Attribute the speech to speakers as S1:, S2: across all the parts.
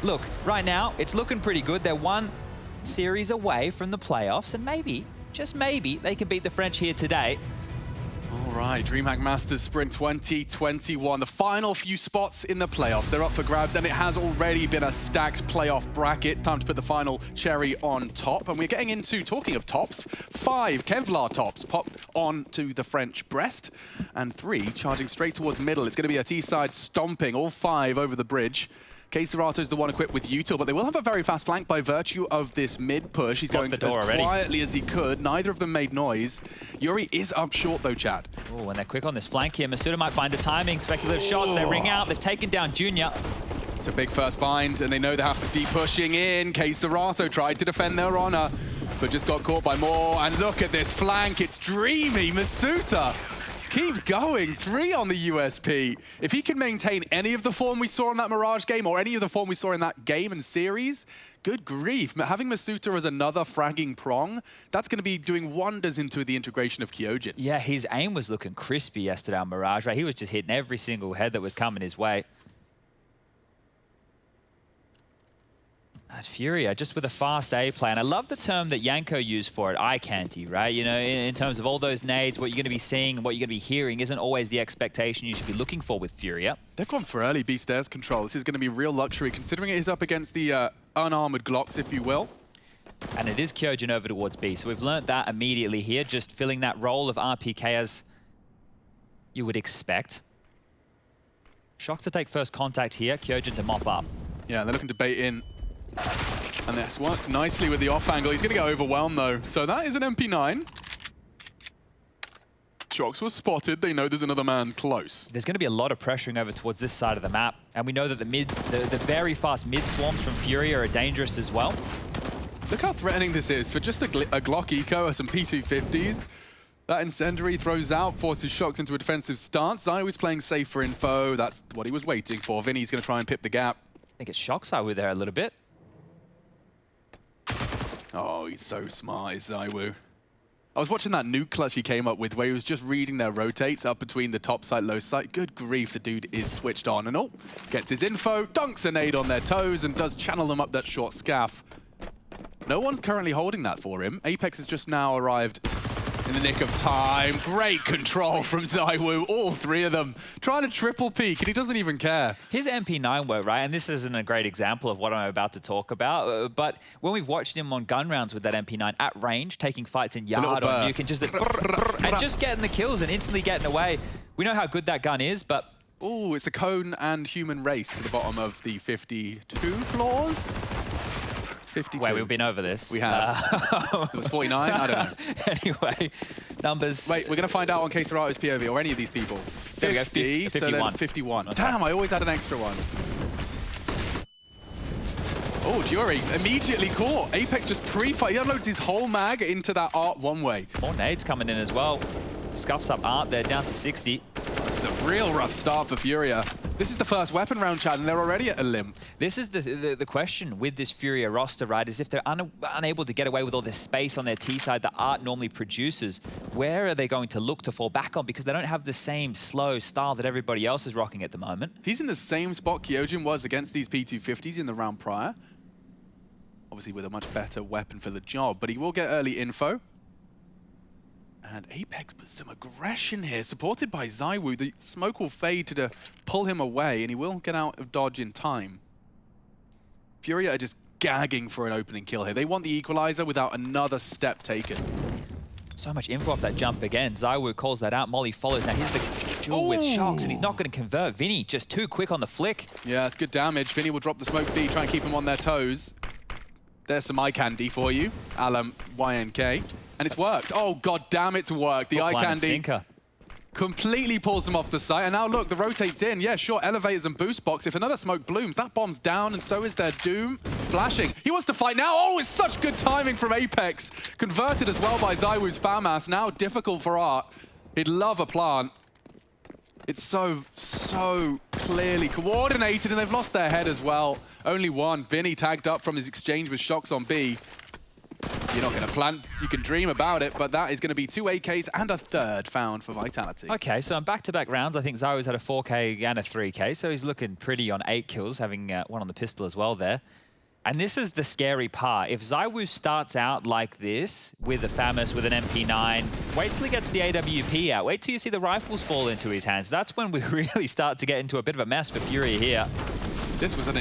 S1: look, right now, it's looking pretty good. They're one series away from the playoffs, and maybe, just maybe, they can beat the French here today.
S2: All right, DreamHack Masters Spring 2021. The final few spots in the playoffs. They're up for grabs, and it has already been a stacked playoff bracket. It's time to put the final cherry on top. And we're getting into, talking of tops, 5 Kevlar tops pop onto the French breast, and 3 charging straight towards middle. It's going to be a T-side stomping, all 5 over the bridge. K-Serato's the one equipped with util, but they will have a very fast flank by virtue of this mid push. He's going as quietly as he could. Neither of them made noise. Yuri is up short though, Chad.
S1: Oh, and they're quick on this flank here. Masuda might find the timing. Speculative shots, they ring out. They've taken down Junior.
S2: It's a big first find, and they know they have to be pushing in. K-Serato tried to defend their honor, but just got caught by more. And look at this flank. It's dreamy. Masuda. Keep going, 3 on the USP. If he can maintain any of the form we saw in that Mirage game or any of the form we saw in that game and series, good grief. Having Masuda as another fragging prong, that's going to be doing wonders into the integration of Kyojin.
S1: Yeah, his aim was looking crispy yesterday on Mirage, right? He was just hitting every single head that was coming his way. And FURIA, just with a fast A play, and I love the term that Yanko used for it, eye candy, right? You know, in terms of all those nades, what you're going to be seeing and what you're going to be hearing isn't always the expectation you should be looking for with FURIA.
S2: They've gone for early B stairs control. This is going to be real luxury, considering it is up against the unarmored Glocks, if you will.
S1: And it is Kyojin over towards B, so we've learnt that immediately here, just filling that role of RPK as you would expect. Shock to take first contact here, Kyojin to mop up.
S2: Yeah, they're looking to bait in. And this worked nicely with the off angle. He's going to get overwhelmed though. So that is an MP9. Shocks was spotted. They know there's another man close.
S1: There's going to be a lot of pressuring over towards this side of the map. And we know that the very fast mid swarms from FURIA are dangerous as well.
S2: Look how threatening this is for just a Glock Eco or some P250s. That incendiary throws out, forces Shocks into a defensive stance. Zywoo's playing safe for info. That's what he was waiting for. Vinny's going to try and pip the gap.
S1: I think it's Shocks with there a little bit.
S2: Oh, he's so smart, is Zywoo. I was watching that nuke clutch he came up with where he was just reading their rotates up between the top site, low site. Good grief, the dude is switched on. And oh, gets his info, dunks a nade on their toes, and does channel them up that short scaff. No one's currently holding that for him. Apex has just now arrived in the nick of time. Great control from Zywoo, all 3 of them. Trying to triple peek, and he doesn't even care.
S1: His MP9 work, right? And this isn't a great example of what I'm about to talk about, but when we've watched him on gun rounds with that MP9 at range, taking fights in yard on nuke and just getting the kills and instantly getting away. We know how good that gun is, but...
S2: Ooh, it's a cone and human race to the bottom of the 52 floors? 52.
S1: Wait, we've been over this.
S2: We have. It was 49? I don't know.
S1: Anyway, numbers.
S2: Wait, we're going to find out on K-Serato's POV or any of these people. 50, so then 51. Okay. Damn, I always had an extra one. Oh, Jury immediately caught. Apex just pre-fight. He unloads his whole mag into that Art one way.
S1: More nades coming in as well. Scuffs up Art there, down to 60.
S2: This is a real rough start for FURIA. This is the first weapon round, Chad, and they're already at a limp.
S1: This is the question with this FURIA roster, right, is if they're unable to get away with all this space on their T side that Art normally produces, where are they going to look to fall back on? Because they don't have the same slow style that everybody else is rocking at the moment.
S2: He's in the same spot Kyojin was against these P250s in the round prior. Obviously with a much better weapon for the job, but he will get early info. And Apex with some aggression here, supported by Zywoo. The smoke will fade to pull him away, and he will get out of dodge in time. FURIA are just gagging for an opening kill here. They want the equalizer without another step taken.
S1: So much info off that jump again. Zywoo calls that out. Molly follows. Now here's the duel with Shocks, and he's not going to convert. Vinny just too quick on the flick.
S2: Yeah, it's good damage. Vinny will drop the smoke B, try and keep him on their toes. There's some eye candy for you, Alam YNK. And it's worked. Oh, god damn, it's worked. The eye candy completely pulls them off the site. And now look, the rotate's in. Yeah, sure, elevators and boost box. If another smoke blooms, that bomb's down, and so is their doom. Flashing. He wants to fight now. Oh, it's such good timing from Apex. Converted as well by Zywoo's FAMAS. Now difficult for Art. He'd love a plant. It's so clearly coordinated, and they've lost their head as well. Only one. Vinny tagged up from his exchange with Shocks on B. You're not going to plant. You can dream about it, but that is going to be 2 AKs and a third found for Vitality.
S1: Okay, so on back-to-back rounds, I think Zawo's had a 4K and a 3K, so he's looking pretty on 8 kills, having one on the pistol as well there. And this is the scary part. If ZywOo starts out like this, with a FAMAS, with an MP9, wait till he gets the AWP out. Wait till you see the rifles fall into his hands. That's when we really start to get into a bit of a mess for FURIA here.
S2: This was a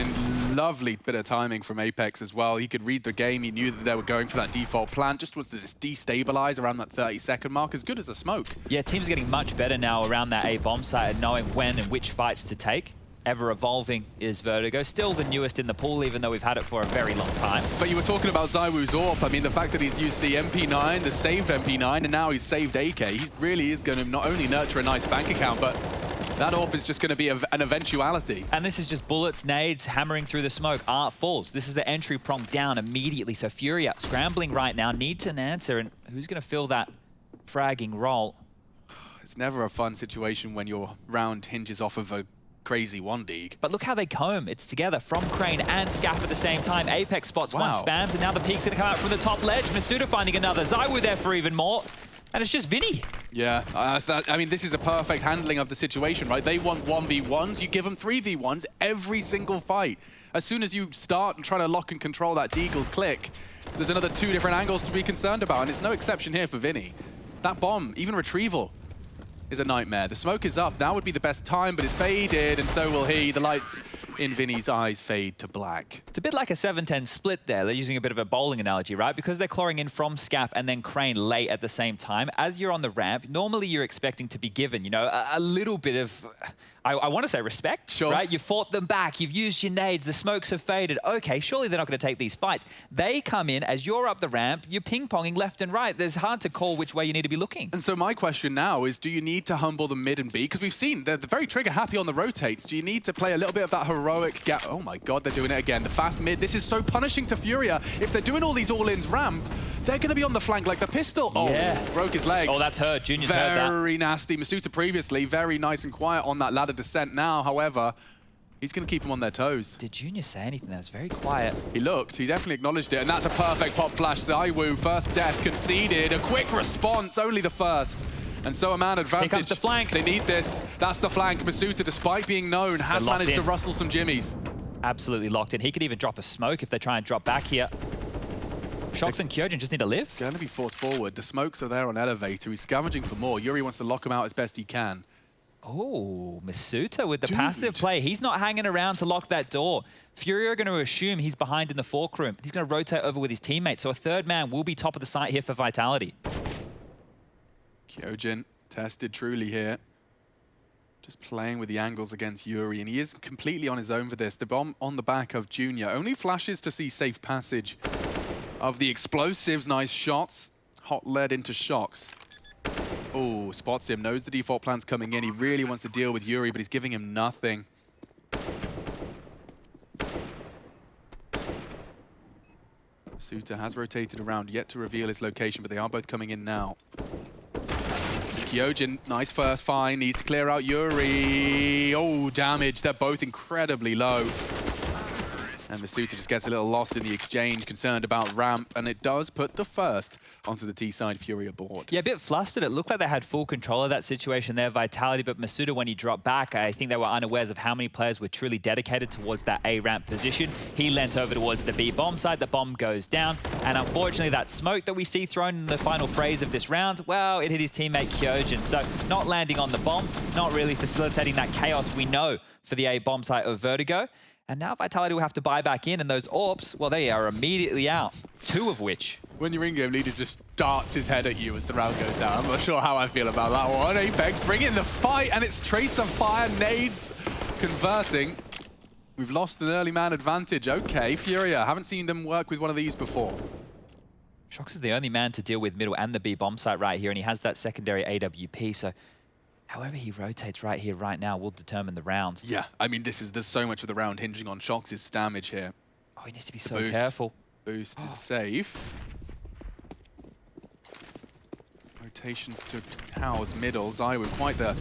S2: lovely bit of timing from Apex as well. He could read the game. He knew that they were going for that default plan. Just was to just destabilize around that 30-second mark, as good as a smoke. Yeah,
S1: teams are getting much better now around that A bomb site and knowing when and which fights to take. Ever evolving is Vertigo. Still the newest in the pool, even though we've had it for a very long time.
S2: But you were talking about ZywOo's AWP. I mean, the fact that he's used the MP9, the saved MP9, and now he's saved AK, he really is going to not only nurture a nice bank account, but that AWP is just going to be an eventuality.
S1: And this is just bullets, nades, hammering through the smoke. Art falls. This is the entry prong down immediately. So FURIA scrambling right now, needs an answer. And who's going to fill that fragging role?
S2: It's never a fun situation when your round hinges off of a crazy 1-dig.
S1: But look how they comb. It's together from Crane and Scaff at the same time. Apex spots one, spams, and now the peek's going to come out from the top ledge. Masuda finding another. ZywOo there for even more. And it's just Vinny.
S2: Yeah, I mean, this is a perfect handling of the situation, right? They want 1v1s. You give them 3v1s every single fight. As soon as you start and try to lock and control that deagle click, there's another 2 different angles to be concerned about, and it's no exception here for Vinny. That bomb, even retrieval, is a nightmare. The smoke is up. Now would be the best time, but it's faded, and so will he. The lights in Vinny's eyes fade to black.
S1: It's a bit like a 7-10 split there. They're using a bit of a bowling analogy, right? Because they're clawing in from Scaff and then Crane late at the same time. As you're on the ramp, normally you're expecting to be given, you know, a little bit of, I want to say respect,
S2: sure,
S1: right? You fought them back. You've used your nades. The smokes have faded. Okay, surely they're not going to take these fights. They come in as you're up the ramp. You're ping-ponging left and right. It's hard to call which way you need to be looking.
S2: And so my question now is, do you need to humble the mid and B? Because we've seen they're very trigger happy on the rotates. Do you need to play a little bit of that heroic gap? Oh my God, they're doing it again. The fast mid. This is so punishing to FURIA. If they're doing all these all-ins ramp, they're going to be on the flank like the pistol. Oh, yeah. Broke his legs.
S1: Oh, that's hurt. Junior's heard that.
S2: Very nasty. Masuda previously, very nice and quiet on that ladder descent now. However, he's going to keep them on their toes.
S1: Did Junior say anything? That was very quiet.
S2: He looked. He definitely acknowledged it. And that's a perfect pop flash. ZywOo, first death conceded. A quick response, only the first. And so a man advantage.
S1: Here comes the flank.
S2: They need this. That's the flank. Masuda, despite being known, has managed to rustle some jimmies.
S1: Absolutely locked in. He could even drop a smoke if they try and drop back here. Shox and Kyojin just need to live.
S2: Going to be forced forward. The smokes are there on elevator. He's scavenging for more. Yuri wants to lock him out as best he can.
S1: Oh, Masuda with the passive play. He's not hanging around to lock that door. FURIA are going to assume he's behind in the fork room. He's going to rotate over with his teammates. So a third man will be top of the site here for Vitality.
S2: Kyojin tested truly here. Just playing with the angles against Yuri, and he is completely on his own for this. The bomb on the back of Junior. Only flashes to see safe passage of the explosives. Nice shots. Hot lead into Shox. Oh, spots him. Knows the default plan's coming in. He really wants to deal with Yuri, but he's giving him nothing. Suta has rotated around, yet to reveal his location, but they are both coming in now. Kyojin, nice first find, needs to clear out Yuri. Oh, damage. They're both incredibly low. And Masuda just gets a little lost in the exchange, concerned about ramp, and it does put the first onto the T-side FURIA board.
S1: Yeah, a bit flustered. It looked like they had full control of that situation there, Vitality, but Masuda, when he dropped back, I think they were unawares of how many players were truly dedicated towards that A ramp position. He leant over towards the B bomb side, the bomb goes down, and unfortunately that smoke that we see thrown in the final phrase of this round, well, it hit his teammate Kyojin, so not landing on the bomb, not really facilitating that chaos we know for the A bomb site of Vertigo. And now Vitality will have to buy back in, and those AWPs, well, they are immediately out. 2 of which.
S2: When your in-game leader just darts his head at you as the round goes down, I'm not sure how I feel about that one. Apex bring in the fight, and it's Trace of Fire, nades converting. We've lost an early man advantage. Okay, FURIA, haven't seen them work with one of these before.
S1: Shox is the only man to deal with middle and the B bomb site right here, and he has that secondary AWP, so however he rotates right here, right now, will determine the round.
S2: Yeah, I mean, there's so much of the round hinging on Shox's damage here.
S1: Oh, he needs to be so careful.
S2: Boost is safe. Rotations to How's middle. ZywOo, quite the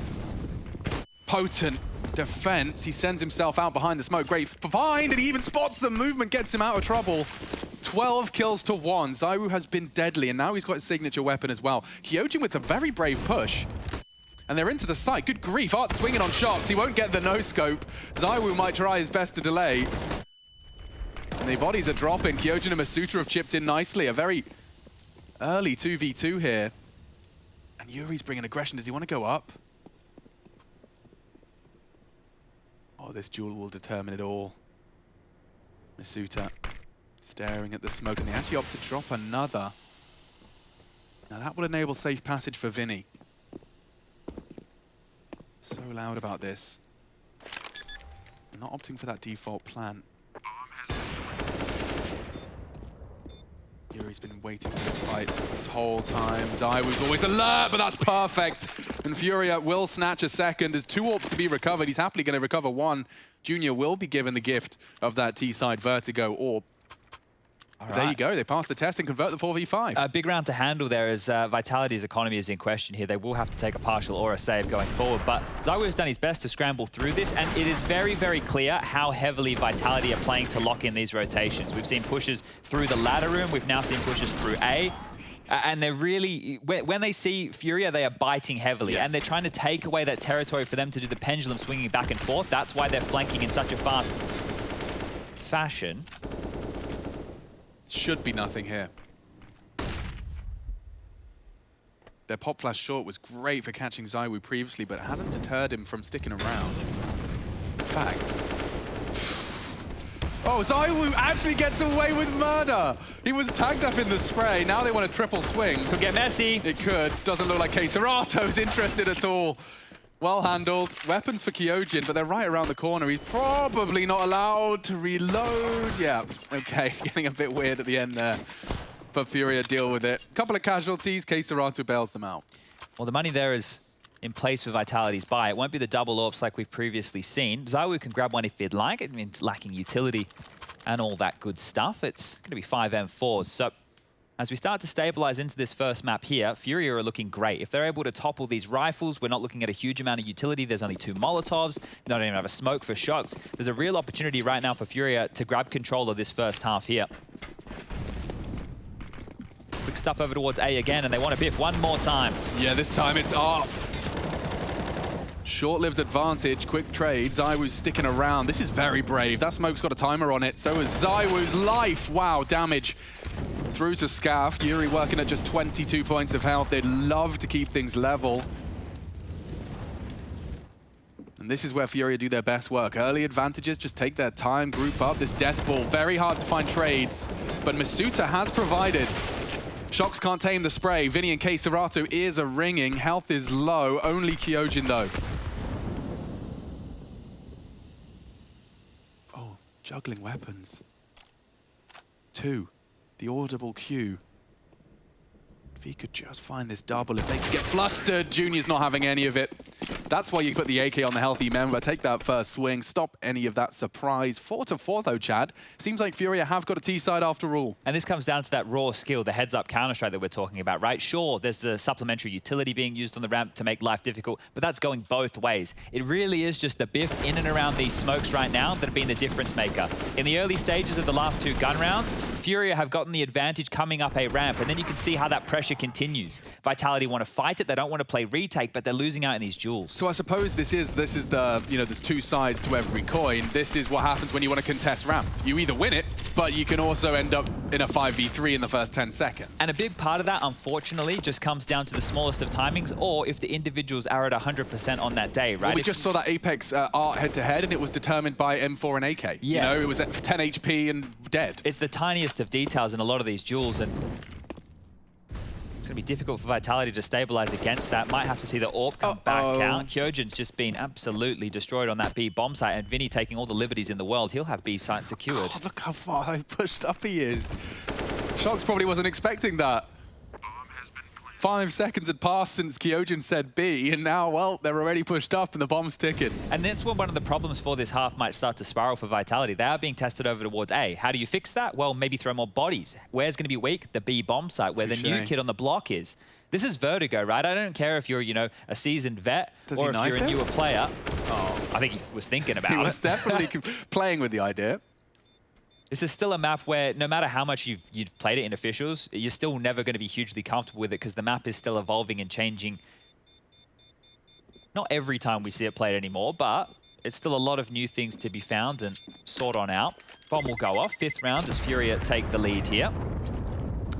S2: potent defense. He sends himself out behind the smoke. Great find, and he even spots them. Movement gets him out of trouble. 12 kills to 1. ZywOo has been deadly, and now he's got his signature weapon as well. Kyojin with a very brave push. And they're into the site. Good grief. Art swinging on shots. He won't get the no-scope. ZywOo might try his best to delay. And the bodies are dropping. Kyojin and Masuta have chipped in nicely. A very early 2v2 here. And Yuri's bringing aggression. Does he want to go up? Oh, this duel will determine it all. Masuta staring at the smoke, and they actually opt to drop another. Now that will enable safe passage for Vinny. So loud about this. Not opting for that default plan. Yuri's been waiting for this fight this whole time. ZywOo's always alert, but that's perfect. And FURIA will snatch a second. There's 2 AWPs to be recovered. He's happily going to recover 1. Junior will be given the gift of that T-side Vertigo AWP. Right. There you go. They pass the test and convert the 4v5.
S1: A big round to handle there as Vitality's economy is in question here. They will have to take a partial or a save going forward. But ZywOo has done his best to scramble through this, and it is very, very clear how heavily Vitality are playing to lock in these rotations. We've seen pushes through the ladder room. We've now seen pushes through A. And they're really, when they see FURIA, they are biting heavily. Yes. And they're trying to take away that territory for them to do the pendulum swinging back and forth. That's why they're flanking in such a fast fashion.
S2: Should be nothing here. Their pop flash short was great for catching ZywOo previously, but it hasn't deterred him from sticking around. In fact... Oh, ZywOo actually gets away with murder! He was tagged up in the spray, now they want a triple swing.
S1: Could get messy.
S2: It could. Doesn't look like Caserato's interested at all. Well handled. Weapons for Kyojin, but they're right around the corner. He's probably not allowed to reload. Yeah, okay. Getting a bit weird at the end there. But FURIA deal with it. Couple of casualties. Caserato bails them out.
S1: Well, the money there is in place for Vitality's buy. It won't be the double AWPs like we've previously seen. ZywOo can grab one if he'd like. It means lacking utility and all that good stuff. It's going to be 5 M4s. So as we start to stabilize into this first map here, FURIA are looking great. If they're able to topple these rifles, we're not looking at a huge amount of utility. There's only 2 Molotovs. They don't even have a smoke for shots. There's a real opportunity right now for FURIA to grab control of this first half here. Quick stuff over towards A again, and they want to biff one more time.
S2: Yeah, this time it's up. Short-lived advantage, quick trade. ZywOo's sticking around. This is very brave. That smoke's got a timer on it. So is ZywOo's life. Wow, damage. Through to Scaff. Yuri working at just 22 points of health. They'd love to keep things level. And this is where FURIA do their best work. Early advantages, just take their time, group up. This death ball, very hard to find trades. But Masuta has provided. Shocks can't tame the spray. Vinny and Caserato, ears are ringing. Health is low. Only Kyojin, though. Oh, juggling weapons. 2. The audible cue. If he could just find this double, if they could get flustered, Junior's not having any of it. That's why you put the AK on the healthy member. Take that first swing, stop any of that surprise. 4-4 though, Chad. Seems like FURIA have got a T-side after all.
S1: And this comes down to that raw skill, the heads-up Counter-Strike that we're talking about, right? Sure, there's the supplementary utility being used on the ramp to make life difficult, but that's going both ways. It really is just the biff in and around these smokes right now that have been the difference maker. In the early stages of the last 2 gun rounds, FURIA have gotten the advantage coming up a ramp, and then you can see how that pressure continues. Vitality want to fight it, they don't want to play retake, but they're losing out in these duels.
S2: So I suppose this is the, you know, there's 2 sides to every coin. This is what happens when you want to contest ramp. You either win it, but you can also end up in a 5v3 in the first 10 seconds.
S1: And a big part of that, unfortunately, just comes down to the smallest of timings, or if the individuals are at 100% on that day, right?
S2: Well, we just saw that Apex Art head-to-head, and it was determined by M4 and AK.
S1: Yeah.
S2: You know, it was at 10 HP and dead.
S1: It's the tiniest of details in a lot of these duels, and it's going to be difficult for Vitality to stabilize against that. Might have to see the AWP come back out. Kyojin's just been absolutely destroyed on that B bomb site, and Vinny taking all the liberties in the world. He'll have B site secured.
S2: God, look how far I've pushed up he is. Shocks probably wasn't expecting that. 5 seconds had passed since Kyojin said B, and now, well, they're already pushed up and the bomb's ticking.
S1: And that's when one of the problems for this half might start to spiral for Vitality. They are being tested over towards A. How do you fix that? Well, maybe throw more bodies. Where's going to be weak? The B bomb site, where the new kid on the block is. This is Vertigo, right? I don't care if you're, you know, a seasoned vet or if you're a newer player. Oh, I think he was thinking about it.
S2: He was definitely playing with the idea.
S1: This is still a map where no matter how much you've played it in officials, you're still never going to be hugely comfortable with it because the map is still evolving and changing. Not every time we see it played anymore, but it's still a lot of new things to be found and sort on out. Bomb will go off. 5th round as FURIA take the lead here.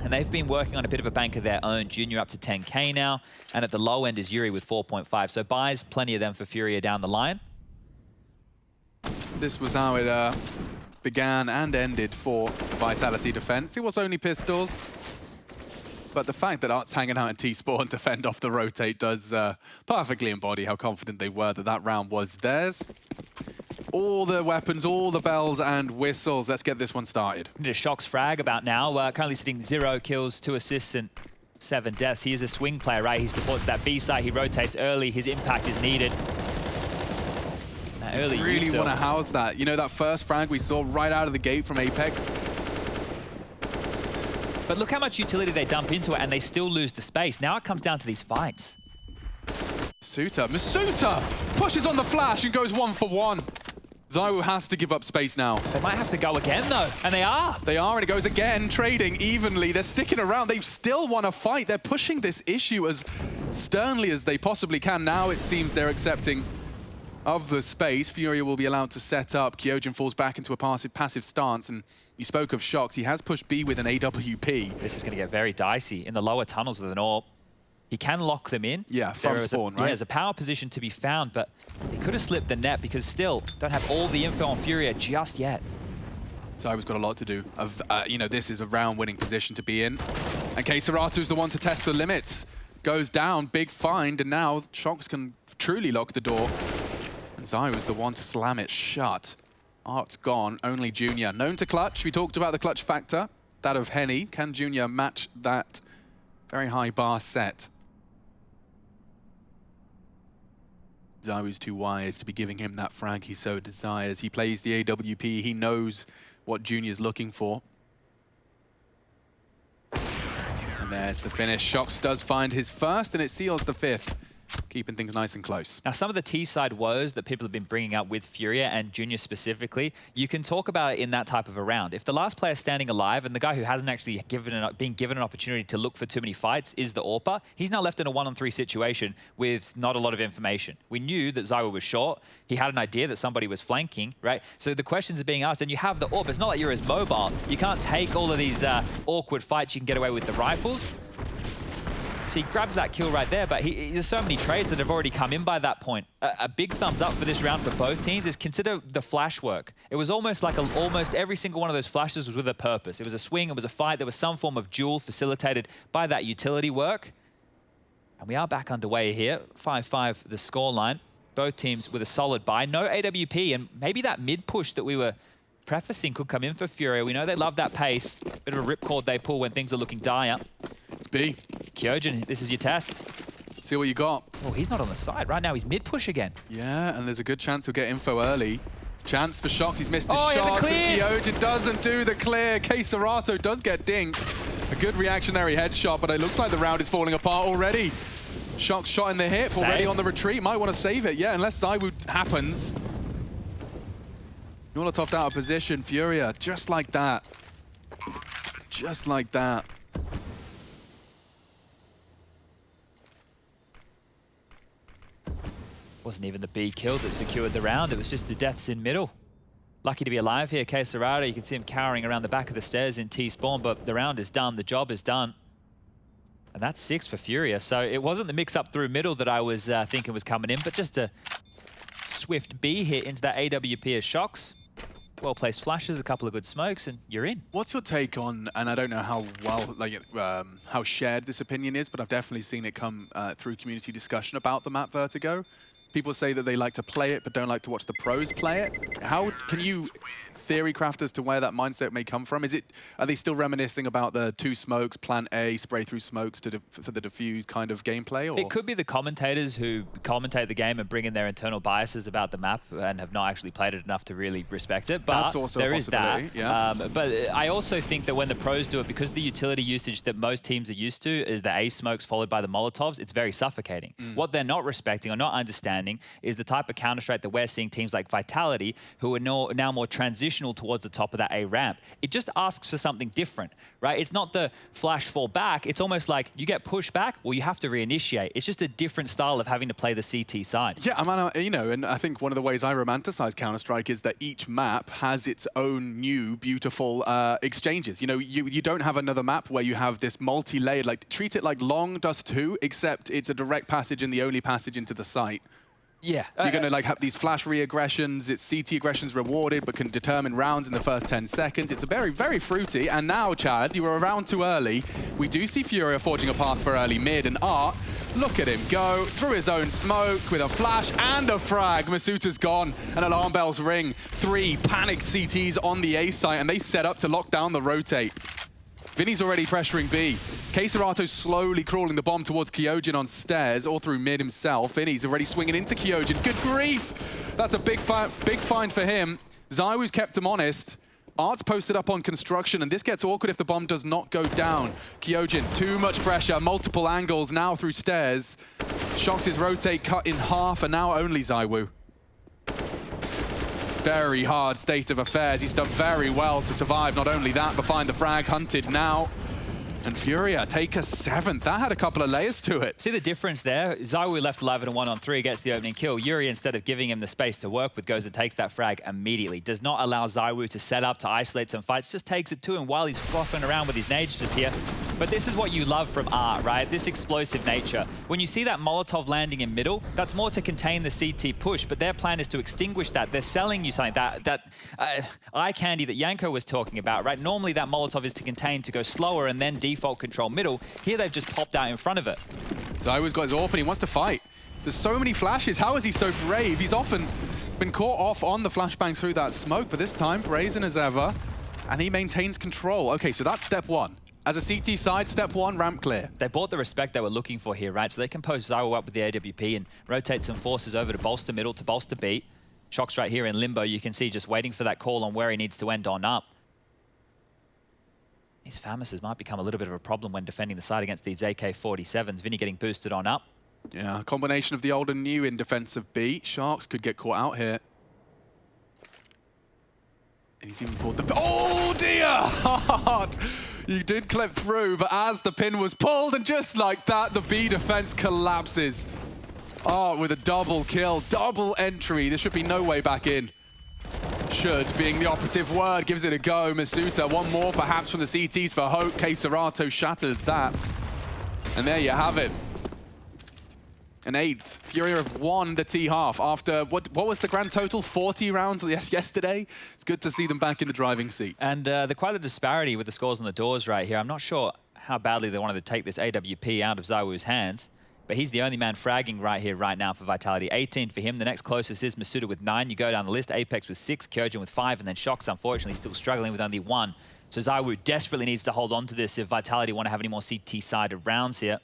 S1: And they've been working on a bit of a bank of their own. Junior up to 10K now. And at the low end is Yuri with 4.5. So buys, plenty of them for FURIA down the line.
S2: This was how it began and ended for Vitality defense. It was only pistols. But the fact that Art's hanging out in T-Spawn to fend off the rotate does perfectly embody how confident they were that that round was theirs. All the weapons, all the bells and whistles. Let's get this one started.
S1: Need a Shock's frag about now. Currently sitting 0 kills, 2 assists and 7 deaths. He is a swing player, right? He supports that B side. He rotates early. His impact is needed.
S2: I really want to house that. You know, that first frag we saw right out of the gate from Apex?
S1: But look how much utility they dump into it and they still lose the space. Now it comes down to these fights.
S2: Masuta pushes on the flash and goes 1 for 1. ZywOo has to give up space now.
S1: They might have to go again though, and they are.
S2: They are, and it goes again, trading evenly. They're sticking around. They still want to fight. They're pushing this issue as sternly as they possibly can. Now it seems they're accepting of the space. FURIA will be allowed to set up. Kyojin falls back into a passive stance, and you spoke of Shocks. He has pushed B with an AWP.
S1: This is going to get very dicey in the lower tunnels with an AWP. He can lock them in.
S2: Yeah, from spawn, right?
S1: Yeah, there's a power position to be found, but he could have slipped the net because still don't have all the info on FURIA just yet.
S2: ZywOo's got a lot to do. You know, this is a round-winning position to be in. And KSCERATO's the one to test the limits. Goes down, big find, and now Shocks can truly lock the door. And ZywOo's the one to slam it shut. Art's gone, only Junior. Known to clutch, we talked about the clutch factor. That of Henny. Can Junior match that very high bar set? ZywOo's too wise to be giving him that frag he so desires. He plays the AWP, he knows what Junior's looking for. And there's the finish. Shocks does find his first, and it seals the 5th. Keeping things nice and close.
S1: Now, some of the T-side woes that people have been bringing up with FURIA and Junior specifically, you can talk about it in that type of a round. If the last player standing alive and the guy who hasn't actually been given an opportunity to look for too many fights is the AWPer, he's now left in a 1-on-3 situation with not a lot of information. We knew that ZywOo was short. He had an idea that somebody was flanking, right? So the questions are being asked, and you have the AWP. It's not like you're as mobile. You can't take all of these awkward fights you can get away with the rifles. So he grabs that kill right there, but there's so many trades that have already come in by that point. A big thumbs up for this round for both teams is consider the flash work. It was almost like almost every single one of those flashes was with a purpose. It was a swing, it was a fight, there was some form of duel facilitated by that utility work. And we are back underway here. 5-5 the scoreline. Both teams with a solid buy. No AWP, and maybe that mid push that we were prefacing could come in for FURIA. We know they love that pace. Bit of a ripcord they pull when things are looking dire.
S2: It's B.
S1: Kyojin, this is your test.
S2: See what you got.
S1: Oh, he's not on the side. Right now, he's mid-push again.
S2: Yeah, and there's a good chance he'll get info early. Chance for Shocks. He's missed his
S1: shots.
S2: And Kyojin doesn't do the clear. KSCERATO does get dinked. A good reactionary headshot, but it looks like the round is falling apart already. Shocks shot in the hip, already on the retreat. Might want to save it. Yeah, unless ZywOo happens. Molotov out of position. FURIA, just like that. Just like that.
S1: Wasn't even the B kill that secured the round. It was just the deaths in middle. Lucky to be alive here, KSCERATO. You can see him cowering around the back of the stairs in T-spawn, but the round is done. The job is done. And that's 6 for FURIA. So it wasn't the mix-up through middle that I was thinking was coming in, but just a swift B hit into that AWP as Shocks. Well-placed flashes, a couple of good smokes, and you're in.
S2: What's your take on, and I don't know how well, how shared this opinion is, but I've definitely seen it come through community discussion about the map Vertigo. People say that they like to play it, but don't like to watch the pros play it. How can you theory craft as to where that mindset may come from? Are they still reminiscing about the 2 smokes, plan A, spray through smokes for the diffuse kind of gameplay? Or?
S1: It could be the commentators who commentate the game and bring in their internal biases about the map and have not actually played it enough to really respect it. But
S2: that's also
S1: there
S2: a
S1: is that.
S2: Yeah.
S1: But I also think that when the pros do it, because the utility usage that most teams are used to is the A smokes followed by the Molotovs, it's very suffocating. What they're not respecting or not understanding is the type of Counter-Strike that we're seeing teams like Vitality, who are now more transition positional towards the top of that A ramp. It just asks for something different, right? It's not the flash fall back. It's almost like you get pushed back, well, you have to reinitiate. It's just a different style of having to play the CT side.
S2: Yeah, I mean, you know, and I think one of the ways I romanticize Counter-Strike is that each map has its own new, beautiful exchanges. You know, you don't have another map where you have this multi-layered, like, treat it like Long Dust 2, except it's a direct passage and the only passage into the site.
S1: Yeah.
S2: You're going to like have these flash re-aggressions. It's CT aggressions rewarded, but can determine rounds in the first 10 seconds. It's a very, very fruity. And now, Chad, you were around too early. We do see FURIA forging a path for early mid. And Art, look at him go through his own smoke with a flash and a frag. Masuta's gone, and alarm bells ring. 3 panicked CTs on the A site, and they set up to lock down the rotate. Vinny's already pressuring B. Kacerato's slowly crawling the bomb towards Kyojin on stairs, or through mid himself. Vinny's already swinging into Kyojin. Good grief! That's a big find for him. ZywOo's kept him honest. Art's posted up on construction, and this gets awkward if the bomb does not go down. Kyojin, too much pressure, multiple angles, now through stairs. Shocks his rotate cut in half, and now only ZywOo. Very hard state of affairs. He's done very well to survive. Not only that, but find the frag, hunted now. And FURIA take a 7th. That had a couple of layers to it.
S1: See the difference there? ZywOo left alive in a 1-on-3, gets the opening kill. Yuri, instead of giving him the space to work with, goes and takes that frag immediately. Does not allow ZywOo to set up, to isolate some fights. Just takes it to him while he's fluffing around with his nades just here. But this is what you love from Art, right? This explosive nature. When you see that Molotov landing in middle, that's more to contain the CT push, but their plan is to extinguish that. They're selling you something, that eye candy that Yanko was talking about, right? Normally that Molotov is to contain, to go slower and then default control middle. Here they've just popped out in front of it.
S2: ZywOo's got his AWP and he wants to fight. There's so many flashes. How is he so brave? He's often been caught off on the flashbang through that smoke, but this time, brazen as ever, and he maintains control. Okay, so that's step 1. As a CT side, step 1, ramp clear.
S1: They bought the respect they were looking for here, right? So they can post ZywOo up with the AWP and rotate some forces over to bolster middle, to bolster B. Shock's right here in limbo. You can see just waiting for that call on where he needs to end on up. These FAMASs might become a little bit of a problem when defending the side against these AK-47s. Vinny getting boosted on up.
S2: Yeah, a combination of the old and new in defense of B. Sharks could get caught out here. And he's even pulled the... Oh, dear! Hard! You did clip through, but as the pin was pulled, and just like that, the B defense collapses. Oh, with a double kill, double entry. There should be no way back in. Should, being the operative word, gives it a go. Masuta, one more perhaps from the CTs for hope. Kacerato shatters that. And there you have it. An 8th. FURIA have won the T-half after, what was the grand total? 40 rounds yesterday? It's good to see them back in the driving seat.
S1: And quite a disparity with the scores on the doors right here. I'm not sure how badly they wanted to take this AWP out of ZywOo's hands, but he's the only man fragging right here, right now for Vitality. 18 for him. The next closest is Masuta with 9. You go down the list, Apex with 6, Kyojin with 5, and then Shocks, unfortunately, still struggling with only 1. So ZywOo desperately needs to hold on to this if Vitality want to have any more CT-sided rounds here.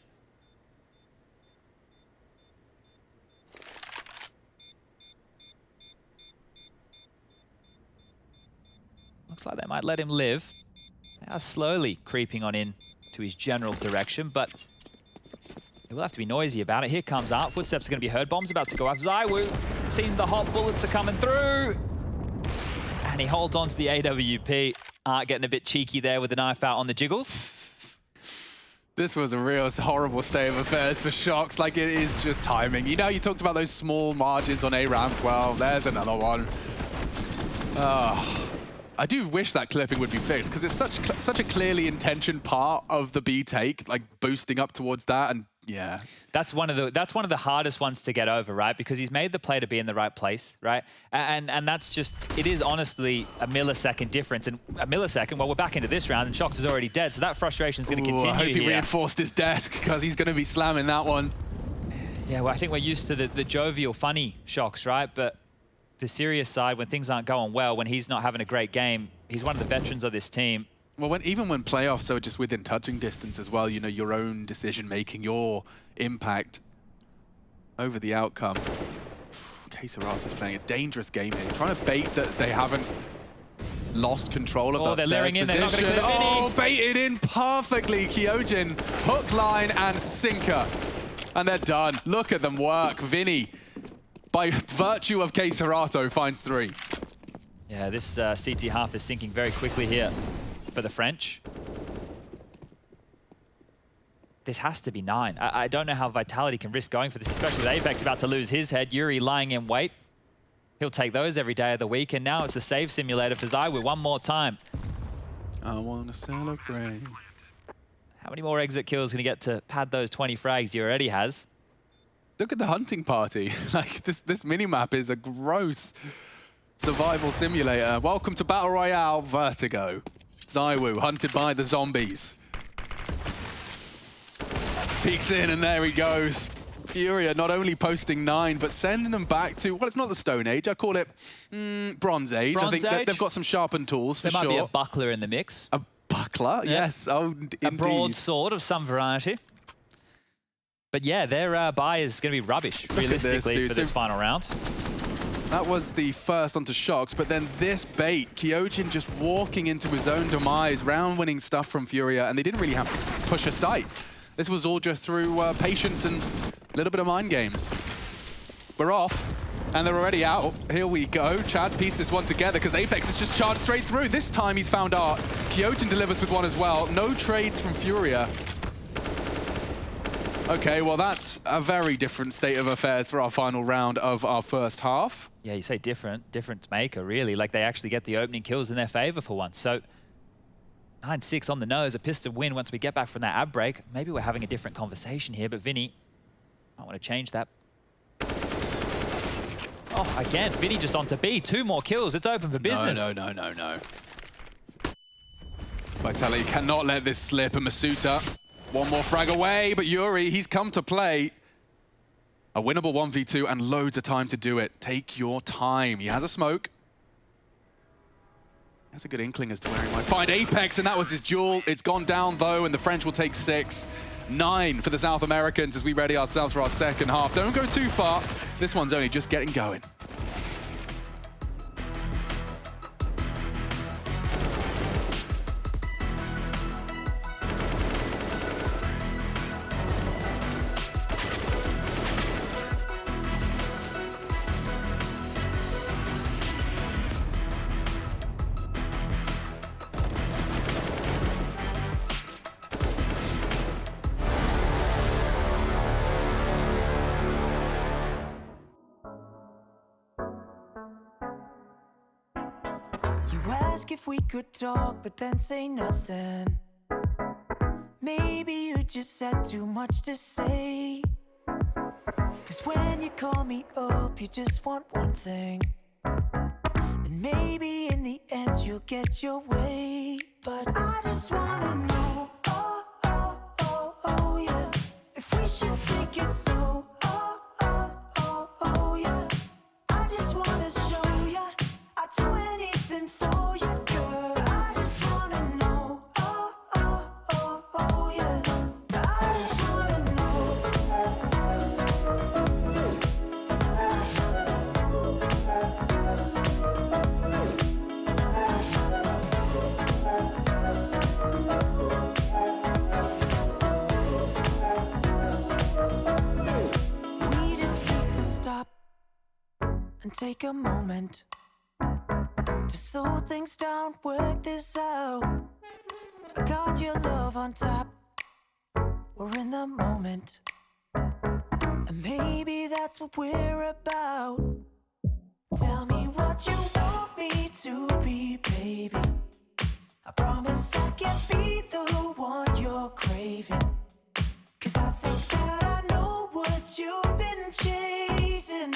S1: Looks like they might let him live. They are slowly creeping on in to his general direction, but he will have to be noisy about it. Here comes Art. Footsteps are going to be heard. Bomb's about to go off. ZywOo, seen the hot bullets are coming through. And he holds on to the AWP. Art getting a bit cheeky there with the knife out on the jiggles.
S2: This was a real horrible state of affairs for Shocks. Like, it is just timing. You know, you talked about those small margins on A ramp. Well, there's another one. I do wish that clipping would be fixed because it's such a clearly intentioned part of the B take, like boosting up towards that, and yeah.
S1: That's one of the hardest ones to get over, right? Because he's made the play to be in the right place, right? And that's just, it is honestly a millisecond difference. And a millisecond, well, we're back into this round and Shocks is already dead, so that frustration is going to continue.
S2: I hope he reinforced his desk because he's going to be slamming that one.
S1: Yeah, well, I think we're used to the jovial, funny Shocks, right? But the serious side, when things aren't going well, when he's not having a great game, he's one of the veterans of this team.
S2: Well, even when playoffs are just within touching distance as well, you know, your own decision-making, your impact over the outcome. Kacerato's playing a dangerous game here, trying to bait that they haven't lost control of that stairs position. They're not gonna clip Vinny. Baited in perfectly. Kyojin, hook, line, and sinker. And they're done. Look at them work. Vinny, by virtue of Kacerato, finds 3.
S1: Yeah, this CT half is sinking very quickly here for the French. This has to be 9. I don't know how Vitality can risk going for this, especially with Apex about to lose his head. Yuri lying in wait. He'll take those every day of the week, and now it's the save simulator for ZywOo one more time.
S2: I want to celebrate.
S1: How many more exit kills can he get to pad those 20 frags he already has?
S2: Look at the hunting party. Like, this minimap is a gross survival simulator. Welcome to Battle Royale, Vertigo. ZywOo, hunted by the zombies. Peeks in, and there he goes. FURIA not only posting 9, but sending them back to, well, it's not the Stone Age. I call it Bronze Age. I think they've got some sharpened tools, for sure.
S1: There might be a buckler in the mix.
S2: A buckler? Yeah. Yes. Oh, indeed.
S1: A broadsword of some variety. But yeah, their buy is going to be rubbish, realistically, for this final round.
S2: That was the first onto Shocks, but then this bait, Kyojin just walking into his own demise, round-winning stuff from FURIA, and they didn't really have to push a sight. This was all just through patience and a little bit of mind games. We're off, and they're already out. Here we go. Chad pieced this one together because Apex has just charged straight through. This time he's found Art. Kyojin delivers with one as well. No trades from FURIA. Okay, well, that's a very different state of affairs for our final round of our first half.
S1: Yeah, you say different maker, really. Like, they actually get the opening kills in their favor for once. So 9-6 on the nose, a piston win once we get back from that ab break. Maybe we're having a different conversation here, but Vinny, I want to change that. Oh, again, Vinny just onto B. 2 more kills. It's open for business.
S2: No. Vitality cannot let this slip, and Masuta, one more frag away, but Yuri, he's come to play. A winnable 1v2 and loads of time to do it. Take your time. He has a smoke. That's a good inkling as to where he might find Apex, and that was his duel. It's gone down, though, and the French will take 6. 9 for the South Americans as we ready ourselves for our second half. Don't go too far. This one's only just getting going.
S3: Ask if we could talk, but then say nothing. Maybe you just had too much to say. Cause when you call me up, you just want one thing. And maybe in the end you'll get your way. But I just wanna know, oh yeah, if we should take it slow, oh yeah. I just wanna show ya, I'd do anything for you. And take a moment to slow things down, work this out. I got your love on top, we're in the moment. And maybe that's what we're about. Tell me what you want me to be, baby. I promise I can be the one you're craving. Cause I think that I know what you've been chasing.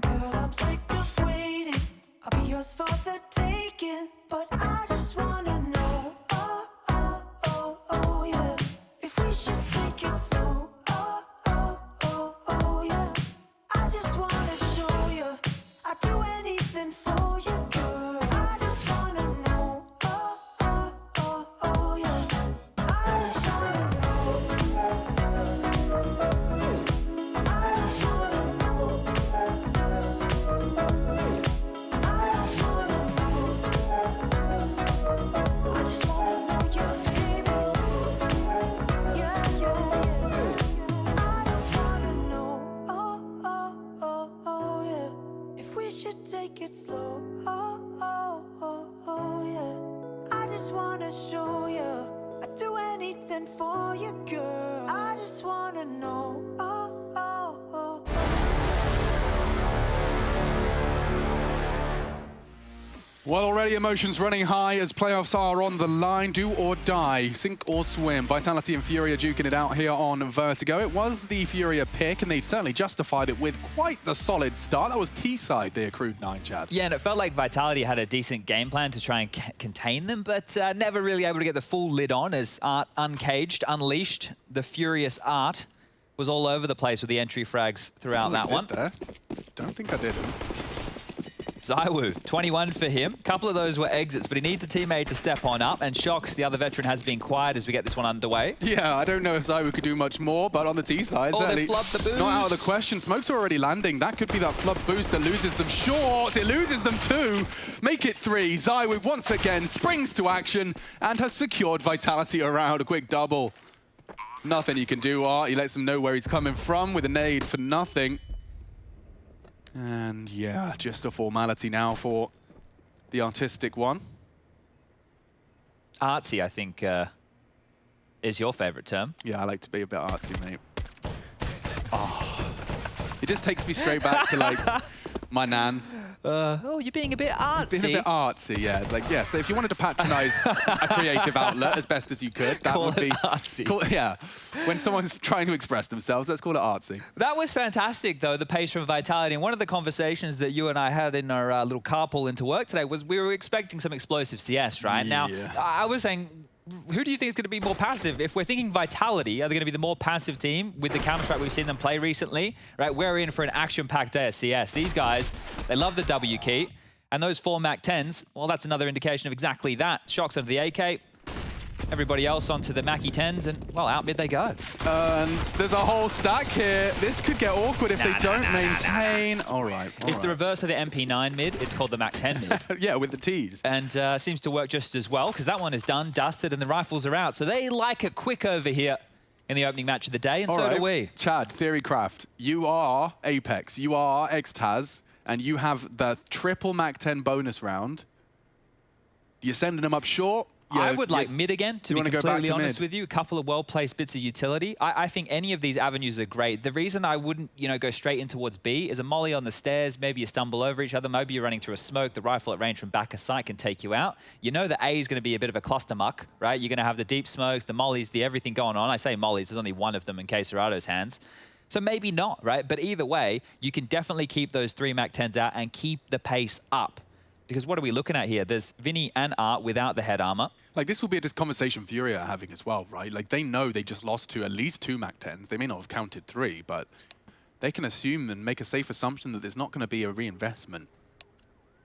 S3: Girl, I'm sick of waiting. I'll be yours for the taking. But I just wanna know, oh yeah, if we should take it slow, oh yeah. I just wanna show you, I'd do anything for you, girl. I just wanna know, oh yeah. I just wanna know, I just wanna know. I wanna show you I'd do anything for you, girl. I just wanna know. Oh, oh, oh.
S2: Well, already emotions running high as playoffs are on the line. Do or die, sink or swim. Vitality and FURIA duking it out here on Vertigo. It was the FURIA pick, and they certainly justified it with quite the solid start. That was T-side, the accrued 9, Chad.
S1: Yeah, and it felt like Vitality had a decent game plan to try and contain them, but never really able to get the full lid on as Art uncaged, unleashed. The furious Art was all over the place with the entry frags throughout that one.
S2: There. Don't think I did.
S1: ZywOo, 21 for him. A couple of those were exits, but he needs a teammate to step on up, and Shox, the other veteran, has been quiet as we get this one underway.
S2: Yeah, I don't know if ZywOo could do much more, but on the T side, certainly
S1: not
S2: out of the question. Smokes are already landing. That could be that flub boost that loses them short. It loses them 2. Make it 3. ZywOo once again springs to action and has secured Vitality around. A quick double. Nothing you can do, Art. He lets them know where he's coming from with a nade for nothing. And yeah, just a formality now for the artistic one.
S1: Artsy, I think, is your favorite term.
S2: Yeah, I like to be a bit artsy, mate. Oh, it just takes me straight back to like my nan.
S1: Oh, you're being a bit artsy.
S2: Being a bit artsy, yeah. It's like, yeah, so if you wanted to patronize a creative outlet as best as you could, that would be
S1: artsy.
S2: Yeah. When someone's trying to express themselves, let's call it artsy.
S1: That was fantastic, though, the pace from Vitality. And one of the conversations that you and I had in our little carpool into work today was we were expecting some explosive CS, right?
S2: Yeah.
S1: Now, I was saying, who do you think is going to be more passive? If we're thinking Vitality, are they going to be the more passive team with the Counter-Strike we've seen them play recently? Right, we're in for an action-packed day at CS. These guys, they love the W key. And those 4 MAC-10s, well, that's another indication of exactly that. Shox onto the AK. Everybody else onto the Mackie 10s, and, well, out mid they go.
S2: There's a whole stack here. This could get awkward if they don't maintain. All right.
S1: It's the reverse of the MP9 mid. It's called the MAC-10 mid.
S2: Yeah, with the Ts.
S1: And seems to work just as well, because that one is done, dusted, and the rifles are out. So they like it quick over here in the opening match of the day, and so do we.
S2: Chad, Theorycraft, you are Apex, you are Xtaz, and you have the triple MAC-10 bonus round. You're sending them up short.
S1: I would like mid again, to be completely honest with you. A couple of well-placed bits of utility. I think any of these avenues are great. The reason I wouldn't, go straight in towards B is a molly on the stairs. Maybe you stumble over each other. Maybe you're running through a smoke. The rifle at range from back of sight can take you out. You know that A is going to be a bit of a cluster muck, right? You're going to have the deep smokes, the mollies, the everything going on. I say mollies. There's only one of them in Queserado's hands. So maybe not, right? But either way, you can definitely keep those 3 MAC-10s out and keep the pace up. Because what are we looking at here? There's Vinny and Art without the head armor.
S2: Like, this will be a conversation FURIA are having as well, right? Like, they know they just lost to at least 2 MAC-10s. They may not have counted 3, but they can assume and make a safe assumption that there's not going to be a reinvestment.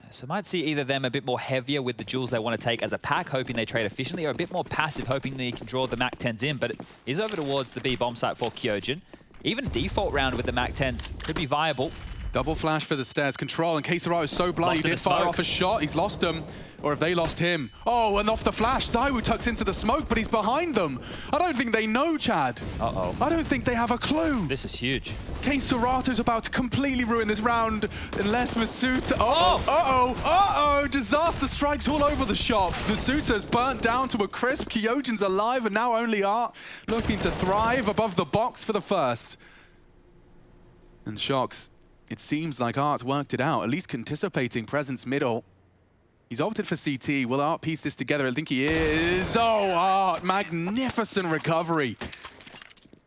S1: So might see either them a bit more heavier with the jewels they want to take as a pack, hoping they trade efficiently, or a bit more passive, hoping they can draw the MAC-10s in. But it is over towards the B bomb site for Kyojin. Even default round with the MAC-10s could be viable.
S2: Double flash for the stairs. Control, and Queserado is so blind. He did fire off a shot. He's lost them. Or have they lost him? Oh, and off the flash. ZywOo tucks into the smoke, but he's behind them. I don't think they know, Chad.
S1: Uh-oh.
S2: I don't think they have a clue.
S1: This is huge.
S2: Queserado's about to completely ruin this round unless Masuta... Uh-oh. Disaster strikes all over the shop. Masuta's burnt down to a crisp. Kyojin's alive, and now only Art looking to thrive above the box for the first. And Shox... It seems like Art's worked it out, at least anticipating presence middle. He's opted for CT. Will Art piece this together? I think he is. Oh, Art, magnificent recovery.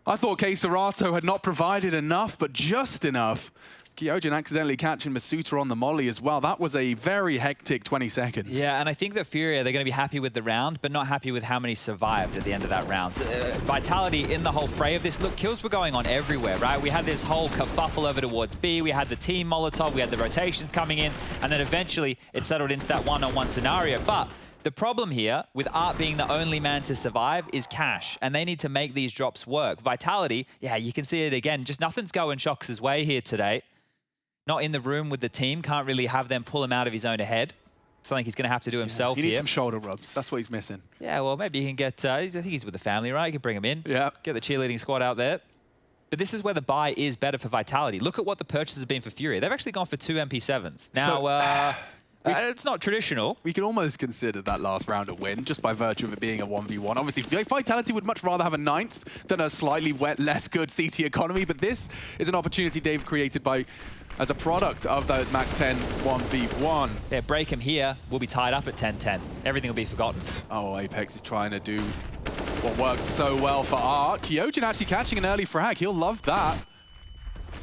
S2: I thought Queserado had not provided enough, but just enough. Kyojin accidentally catching Masuta on the molly as well. That was a very hectic 20 seconds.
S1: Yeah, and I think that FURIA, they're going to be happy with the round, but not happy with how many survived at the end of that round. Vitality in the whole fray of this. Look, kills were going on everywhere, right? We had this whole kerfuffle over towards B. We had the team Molotov. We had the rotations coming in. And then eventually it settled into that one-on-one scenario. But the problem here, with Art being the only man to survive, is cash. And they need to make these drops work. Vitality, yeah, you can see it again. Just nothing's going Shox's way here today. Not in the room with the team, can't really have them pull him out of his own head. Something he's going to have to do himself here.
S2: He needs some shoulder rubs. That's what he's missing.
S1: Yeah, well, maybe he can get... I think he's with the family, right? You can bring him in.
S2: Yeah.
S1: Get the cheerleading squad out there. But this is where the buy is better for Vitality. Look at what the purchase has been for FURIA. They've actually gone for 2 MP7s. Now, It's not traditional.
S2: We can almost consider that last round a win, just by virtue of it being a 1v1. Obviously, Vitality would much rather have a 9th than a slightly less good CT economy, but this is an opportunity they've created as a product of the Mac 10 1v1.
S1: Yeah, break him here, we'll be tied up at 10-10. Everything will be forgotten.
S2: Oh, Apex is trying to do what worked so well for Art. Kyojin actually catching an early frag. He'll love that.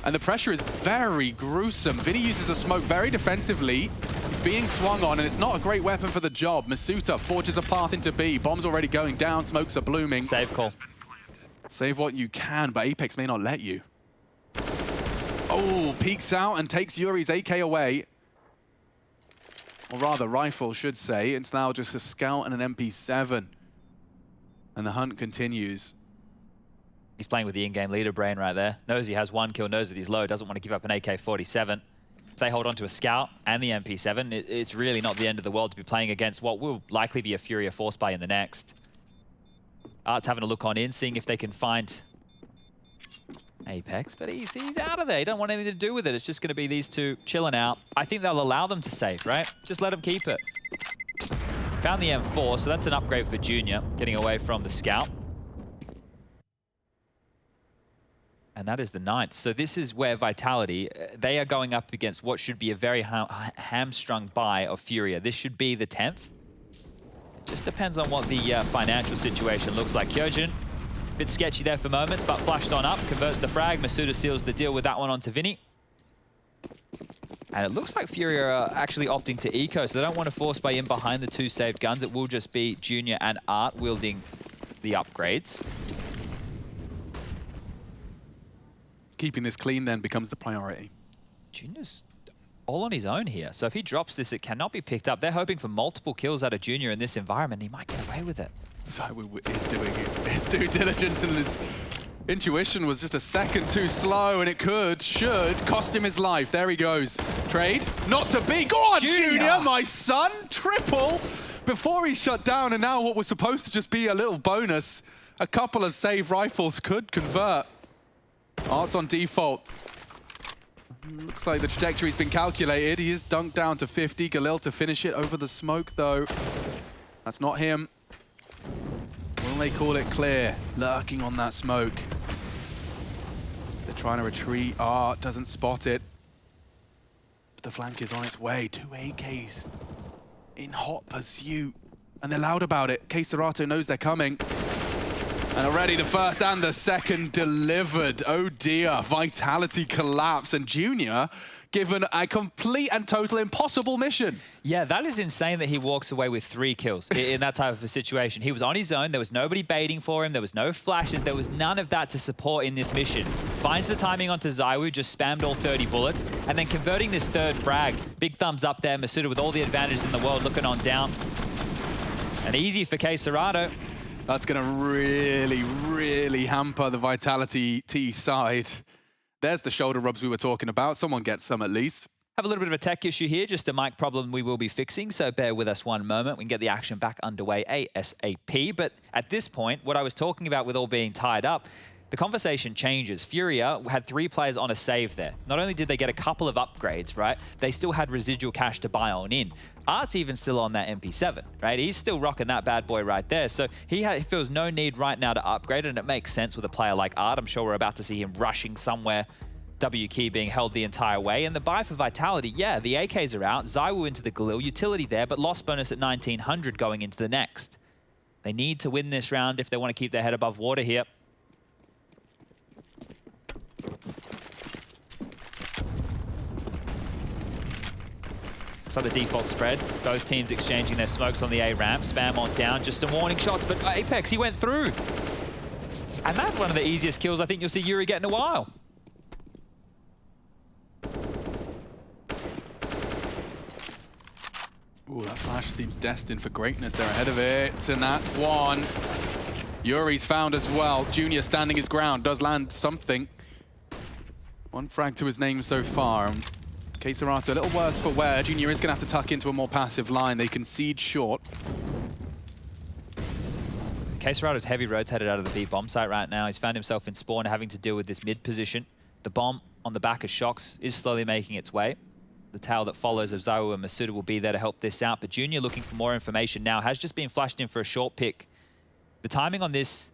S2: And the pressure is very gruesome. Vinny uses a smoke very defensively. He's being swung on, and it's not a great weapon for the job. Masuta forges a path into B. Bomb's already going down. Smokes are blooming.
S1: Save call.
S2: Save what you can, but Apex may not let you. Oh, peeks out and takes Yuri's AK away. Or rather, rifle, should say. It's now just a scout and an MP7. And the hunt continues.
S1: He's playing with the in-game leader brain right there. Knows he has 1 kill, knows that he's low, doesn't want to give up an AK-47. If they hold on to a scout and the MP7, it's really not the end of the world to be playing against what will likely be a FURIA force buy in the next. Art's having a look on in, seeing if they can find Apex, but he's out of there. He don't want anything to do with it. It's just going to be these two chilling out. I think they'll allow them to save, right? Just let them keep it. Found the M4, so that's an upgrade for Junior, getting away from the scout. And that is the 9th. So this is where Vitality, they are going up against what should be a very hamstrung buy of FURIA. This should be the 10th. It just depends on what the financial situation looks like. Kyojin, bit sketchy there for moments, but flashed on up, converts the frag. Masuda seals the deal with that one onto Vinny. And it looks like FURIA are actually opting to eco, so they don't want to force buy in behind the 2 saved guns. It will just be Junior and Art wielding the upgrades.
S2: Keeping this clean then becomes the priority.
S1: Junior's all on his own here. So if he drops this, it cannot be picked up. They're hoping for multiple kills out of Junior in this environment. He might get away with it.
S2: ZywOo is doing his due diligence, and his intuition was just a second too slow, and it should cost him his life. There he goes. Trade. Not to be. Go on, Junior, my son. Triple before he shut down, and now what was supposed to just be a little bonus. A couple of save rifles could convert. Art's on default. Looks like the trajectory's been calculated. He is dunked down to 50. Galil to finish it over the smoke, though. That's not him. Will they call it clear? Lurking on that smoke. They're trying to retreat. Art doesn't spot it. But the flank is on its way. 2 AKs in hot pursuit. And they're loud about it. Queserato knows they're coming. And already the first and the second delivered. Oh dear, Vitality collapse, and Junior given a complete and total impossible mission.
S1: Yeah, that is insane that he walks away with 3 kills in that type of a situation. He was on his own, there was nobody baiting for him, there was no flashes, there was none of that to support in this mission. Finds the timing onto ZywOo, just spammed all 30 bullets, and then converting this 3rd frag. Big thumbs up there, Masuda with all the advantages in the world looking on down. And easy for Queserato.
S2: That's going to really, really hamper the Vitality T side. There's the shoulder rubs we were talking about. Someone gets some at least.
S1: Have a little bit of a tech issue here, just a mic problem we will be fixing, so bear with us one moment. We can get the action back underway ASAP. But at this point, what I was talking about with all being tied up, the conversation changes. FURIA had 3 players on a save there. Not only did they get a couple of upgrades, right? They still had residual cash to buy on in. Art's even still on that MP7, right? He's still rocking that bad boy right there. So he feels no need right now to upgrade, and it makes sense with a player like Art. I'm sure we're about to see him rushing somewhere. W key being held the entire way. And the buy for Vitality, yeah, the AKs are out. ZywOo into the Galil, utility there, but loss bonus at 1900 going into the next. They need to win this round if they want to keep their head above water here. So the default spread, both teams exchanging their smokes on the A ramp, spam on down, just some warning shots, but Apex, he went through. And that's one of the easiest kills I think you'll see Yuri get in a while.
S2: Ooh, that flash seems destined for greatness. They're ahead of it, and that's one. Yuri's found as well. Junior standing his ground, does land something. 1 frag to his name so far. Queserato a little worse for wear. Junior is going to have to tuck into a more passive line. They concede short.
S1: Queserato's heavy rotated out of the B bomb site right now. He's found himself in spawn having to deal with this mid position. The bomb on the back of Shox is slowly making its way. the tail that follows of Zaiwu and Masuda will be there to help this out. But Junior looking for more information now, has just been flashed in for a short pick. The timing on this,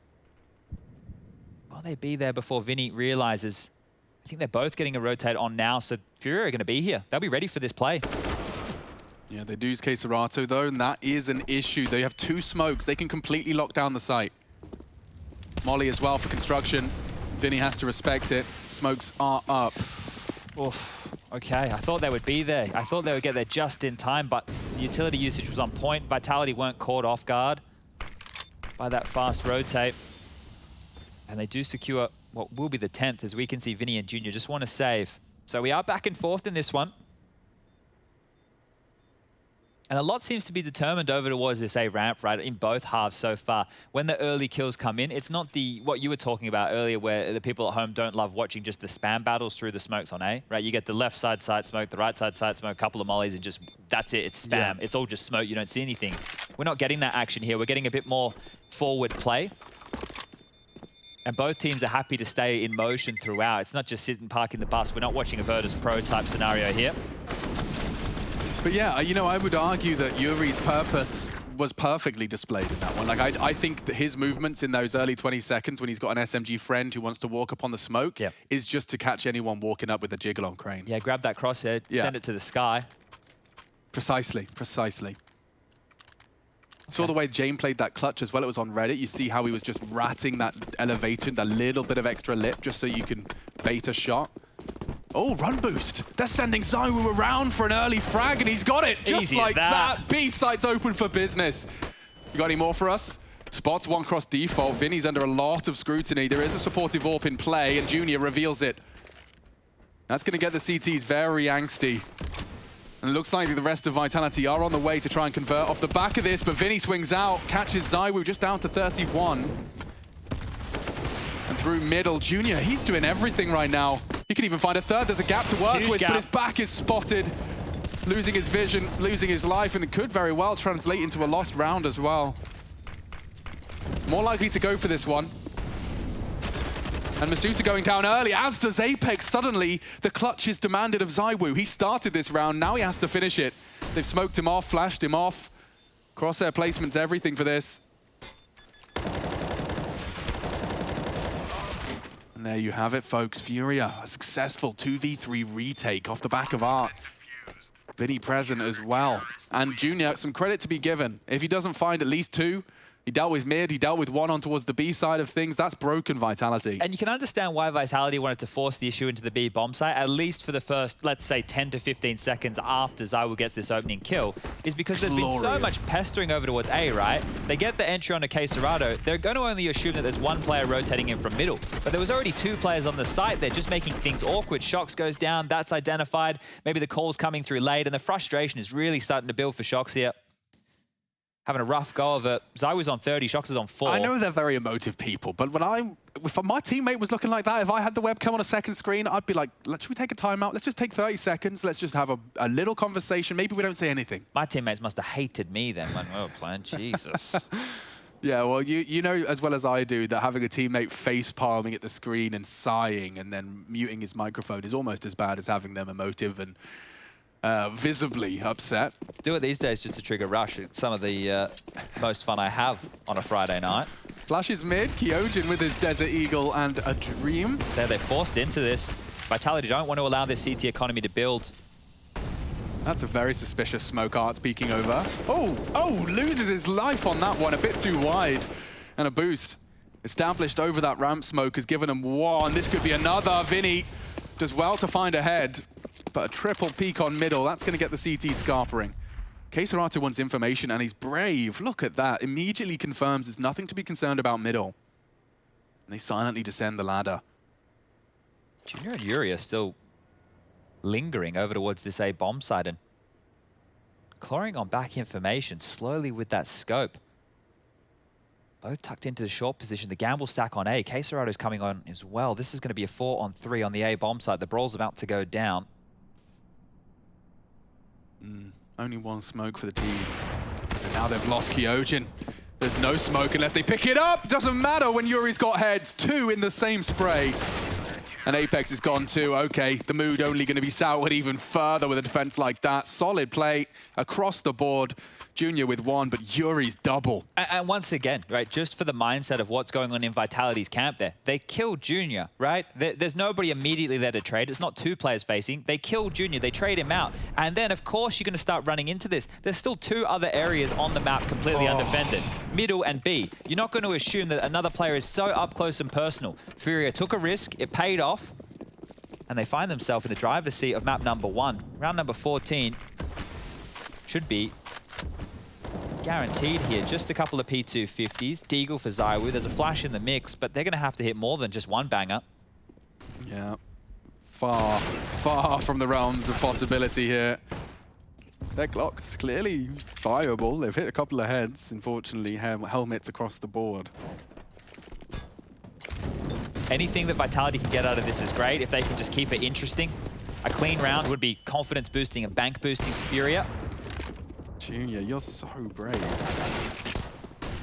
S1: will they be there before Vinny realizes? I think they're both getting a rotate on now, so FURIA are going to be here. They'll be ready for this play.
S2: Yeah, they do use Keserato though, and that is an issue. They have 2 smokes. They can completely lock down the site. Molly as well for construction. Vinny has to respect it. Smokes are up.
S1: Oof. Okay, I thought they would be there. I thought they would get there just in time, but the utility usage was on point. Vitality weren't caught off guard by that fast rotate. And they do secure what will be the 10th, as we can see Vinny and Junior just want to save. So we are back and forth in this one. And a lot seems to be determined over towards this A ramp, right, in both halves so far. When the early kills come in, it's not what you were talking about earlier, where the people at home don't love watching just the spam battles through the smokes on A, right? You get the left side smoke, the right side smoke, a couple of mollies, and just, that's it, it's spam. Yeah. It's all just smoke, you don't see anything. We're not getting that action here. We're getting a bit more forward play. And both teams are happy to stay in motion throughout. It's not just sit and park in the bus. We're not watching a Virtus Pro type scenario here.
S2: But yeah, you know, I would argue that Yuri's purpose was perfectly displayed in that one. Like, I think that his movements in those early 20 seconds when he's got an SMG friend who wants to walk up on the smoke is just to catch anyone walking up with a jiggle on crane.
S1: Yeah, grab that crosshair, send it to the sky.
S2: Precisely, precisely. Saw the way Jane played that clutch as well. It was on Reddit. You see how he was just ratting that elevator, that little bit of extra lip just so you can bait a shot. Oh, run boost. They're sending Zaiwu around for an early frag, and he's got it. Just like that. B site's open for business. You got any more for us? Spots one cross default. Vinny's under a lot of scrutiny. There is a supportive AWP in play, and Junior reveals it. That's going to get the CTs very angsty. And it looks like the rest of Vitality are on the way to try and convert off the back of this, but Vinny swings out, catches Zaiwu just down to 31. And through middle, Junior, he's doing everything right now. He can even find a third. There's a gap to work with, but his back is spotted. Losing his vision, losing his life, and it could very well translate into a lost round as well. More likely to go for this one. And Masuda going down early, as does Apex. Suddenly, the clutch is demanded of Zaiwu. He started this round, now he has to finish it. They've smoked him off, flashed him off. Crosshair placement's everything for this. And there you have it, folks. FURIA, a successful 2v3 retake off the back of Art. Vinny present as well. And Junior, some credit to be given. If he doesn't find at least 2, he dealt with mid, he dealt with one on towards the B side of things. That's broken Vitality.
S1: And you can understand why Vitality wanted to force the issue into the B bomb site, at least for the first, let's say, 10 to 15 seconds after Zaiwu gets this opening kill, is because there's been so much pestering over towards A, right? They get the entry onto Keserato. They're going to only assume that there's one player rotating in from middle. But there was already 2 players on the site. They're just making things awkward. Shox goes down, that's identified. Maybe the call's coming through late, and the frustration is really starting to build for Shox here. Having a rough go of it. Zaiwu's on 30, Shox is on 4.
S2: I know they're very emotive people, but if my teammate was looking like that, if I had the webcam on a second screen, I'd be like, should we take a timeout? Let's just take 30 seconds. Let's just have a little conversation. Maybe we don't say anything.
S1: My teammates must have hated me then when we were playing. Jesus.
S2: Yeah, well, you know as well as I do that having a teammate face palming at the screen and sighing and then muting his microphone is almost as bad as having them emotive and visibly upset.
S1: Do it these days just to trigger rush. It's some of the most fun I have on a Friday night.
S2: Flashes mid, Kyojin with his Desert Eagle and a Dream.
S1: They're forced into this. Vitality don't want to allow this CT economy to build.
S2: That's a very suspicious smoke. Art's peeking over. Oh, loses his life on that one, a bit too wide. And a boost established over that ramp smoke has given him one. This could be another. Vinny does well to find a head. But a triple peek on middle, that's going to get the CT scarpering. Keserato wants information, and he's brave. Look at that. Immediately confirms there's nothing to be concerned about middle. And they silently descend the ladder.
S1: Junior and Yuri are still lingering over towards this A bomb site and clawing on back information slowly with that scope. Both tucked into the short position. The gamble stack on A. Keserato's coming on as well. This is going to be a 4-on-3 on the A bomb site. The brawl's about to go down.
S2: Only one smoke for the T's. And now they've lost Kyojin. There's no smoke unless they pick it up. Doesn't matter when Yuri's got heads. 2 in the same spray. And Apex is gone too. Okay, the mood only going to be soured even further with a defense like that. Solid play across the board. Junior with one, but Yuri's double.
S1: And once again, right, just for the mindset of what's going on in Vitality's camp there, they killed Junior, right? There's nobody immediately there to trade. It's not two players facing. They kill Junior, they trade him out. And then, of course, you're going to start running into this. There's still two other areas on the map completely undefended, middle and B. You're not going to assume that another player is so up close and personal. FURIA took a risk, it paid off, and they find themselves in the driver's seat of map number 1. Round number 14 should be guaranteed here. Just a couple of P250s. Deagle for ZywOo. There's a flash in the mix, but they're going to have to hit more than just one banger.
S2: Yeah. Far, far from the realms of possibility here. Their Glock's clearly viable. They've hit a couple of heads, unfortunately. Helmets across the board.
S1: Anything that Vitality can get out of this is great. If they can just keep it interesting. A clean round would be confidence boosting and bank boosting for FURIA.
S2: Junior, you're so brave.